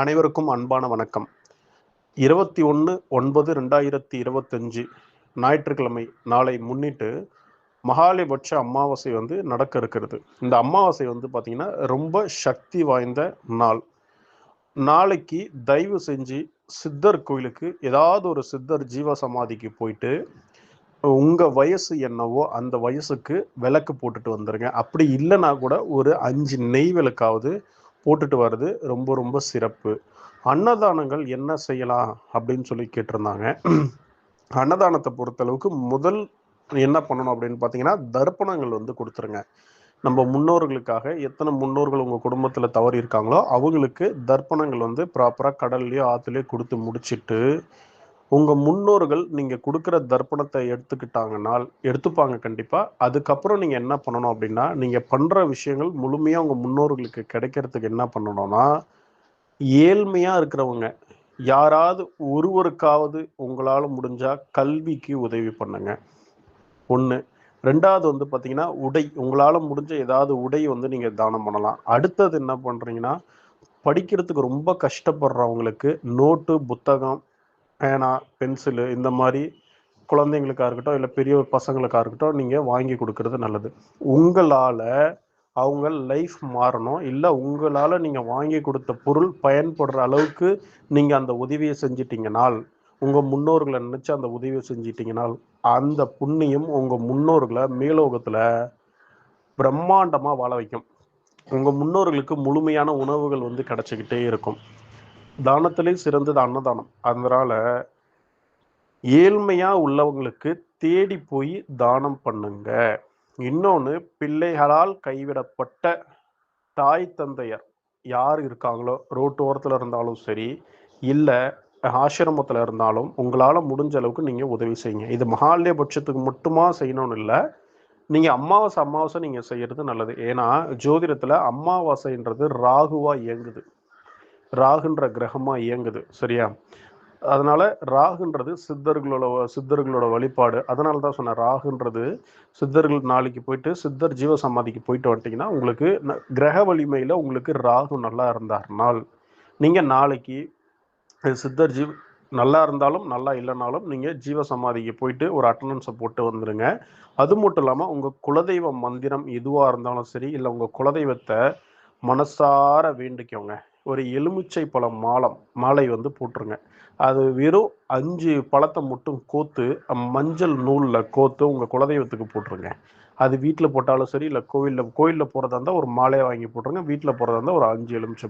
அனைவருக்கும் அன்பான வணக்கம். 21/9/2025 ஞாயிற்றுக்கிழமை நாளை முன்னிட்டு மகாலயபட்ச அமாவாசை நடக்க இருக்கிறது. இந்த அமாவாசை பார்த்தீங்கன்னா ரொம்ப சக்தி வாய்ந்த நாள். நாளைக்கு தயவு செஞ்சு சித்தர் கோயிலுக்கு ஏதாவது ஒரு சித்தர் ஜீவ சமாதிக்கு போயிட்டு உங்க வயசு என்னவோ அந்த வயசுக்கு விளக்கு போட்டுட்டு வந்துருங்க. அப்படி இல்லைன்னா கூட ஒரு 5 நெய் விளக்காவது போட்டுட்டு வர்றது ரொம்ப ரொம்ப சிறப்பு. அன்னதானங்கள் என்ன செய்யலாம் அப்படின்னு சொல்லி கேட்டிருந்தாங்க. அன்னதானத்தை பொறுத்தளவுக்கு முதல் என்ன பண்ணணும் அப்படின்னு பார்த்தீங்கன்னா, தர்ப்பணங்கள் கொடுத்துருங்க. நம்ம முன்னோர்களுக்காக எத்தனை முன்னோர்கள் உங்கள் குடும்பத்தில் தவறி இருக்காங்களோ அவங்களுக்கு தர்ப்பணங்கள் ப்ராப்பராக கடல்லையோ ஆற்றுலையோ கொடுத்து முடிச்சுட்டு, உங்கள் முன்னோர்கள் நீங்கள் கொடுக்குற தர்ப்பணத்தை எடுத்துப்பாங்க கண்டிப்பாக. அதுக்கப்புறம் நீங்கள் என்ன பண்ணணும் அப்படின்னா, நீங்கள் பண்ணுற விஷயங்கள் முழுமையாக உங்கள் முன்னோர்களுக்கு கிடைக்கிறதுக்கு என்ன பண்ணணும்னா, ஏழ்மையாக இருக்கிறவங்க யாராவது ஒருவருக்காவது உங்களால் முடிஞ்சால் கல்விக்கு உதவி பண்ணுங்க. ஒன்று. ரெண்டாவது பார்த்தீங்கன்னா, உடை உங்களால் முடிஞ்ச ஏதாவது உடை நீங்கள் தானம் பண்ணலாம். அடுத்தது என்ன பண்ணுறீங்கன்னா, படிக்கிறதுக்கு ரொம்ப கஷ்டப்படுறவங்களுக்கு நோட்டு, புத்தகம், பேனா, பென்சிலு இந்த மாதிரி குழந்தைங்களுக்கா இருக்கட்டும், இல்லை பெரிய பசங்களுக்கா இருக்கட்டும், நீங்கள் வாங்கி கொடுக்கறது நல்லது. உங்களால் அவங்க லைஃப் மாறணும், இல்லை உங்களால் நீங்கள் வாங்கி கொடுத்த பொருள் பயன்படுற அளவுக்கு நீங்கள் அந்த உதவியை செஞ்சிட்டிங்கனால், உங்கள் முன்னோர்களை நினச்சி அந்த உதவியை செஞ்சிட்டிங்கனால், அந்த புண்ணியம் உங்கள் முன்னோர்களை மேலோகத்தில் பிரம்மாண்டமாக வாழ வைக்கும். உங்கள் முன்னோர்களுக்கு முழுமையான உணவுகள் கிடச்சிக்கிட்டே இருக்கும். தானத்திலே சிறந்தது அன்னதானம். அதனால் ஏழ்மையாக உள்ளவங்களுக்கு தேடி போய் தானம் பண்ணுங்க. இன்னொன்று, பிள்ளைகளால் கைவிடப்பட்ட தாய் தந்தையர் யார் இருக்காங்களோ, ரோட்டோரத்தில் இருந்தாலும் சரி, இல்லை ஆசிரமத்தில் இருந்தாலும், உங்களால் முடிஞ்ச அளவுக்கு நீங்கள் உதவி செய்யுங்க. இது மகாலயபட்சத்துக்கு மட்டுமா செய்யணும்னு இல்லை, நீங்கள் அமாவாசை நீங்கள் செய்கிறது நல்லது. ஏன்னா ஜோதிடத்தில் அமாவாசைன்றது ராகுவாக இயங்குது, ராகுன்ற கிரகமாக இயங்குது, சரியா? அதனால ராகுன்றது சித்தர்களோட வழிபாடு. அதனால தான் சொன்னேன், ராகுன்றது சித்தர்கள். நாளைக்கு போயிட்டு சித்தர் ஜீவ சமாதிக்கு போயிட்டு வந்துட்டீங்கன்னா, உங்களுக்கு கிரக வலிமையில் உங்களுக்கு ராகு நல்லா இருந்தார்னால், நீங்கள் நாளைக்கு சித்தர் நல்லா இருந்தாலும் நல்லா இல்லைனாலும் நீங்கள் ஜீவ சமாதிக்கு போயிட்டு ஒரு அட்டண்டன்ஸை போட்டு வந்துடுங்க. அது மட்டும் இல்லாமல் உங்கள் குலதெய்வ மந்திரம் எதுவாக இருந்தாலும் சரி, இல்லை உங்கள் குலதெய்வத்தை மனசார வேண்டிக்கோங்க. ஒரு எலுமிச்சை பழம் மாலை போட்டுருங்க. அது வெறும் 5 பழத்தை மட்டும் கோத்து மஞ்சள் நூலில் கோத்து உங்கள் குலதெய்வத்துக்கு போட்டுருங்க. அது வீட்டில் போட்டாலும் சரி, இல்லை கோயிலில் போகிறதா இருந்தால் ஒரு மாலையை வாங்கி போட்டுருங்க. வீட்டில் போகிறதா இருந்தால் ஒரு 5 எலுமிச்சை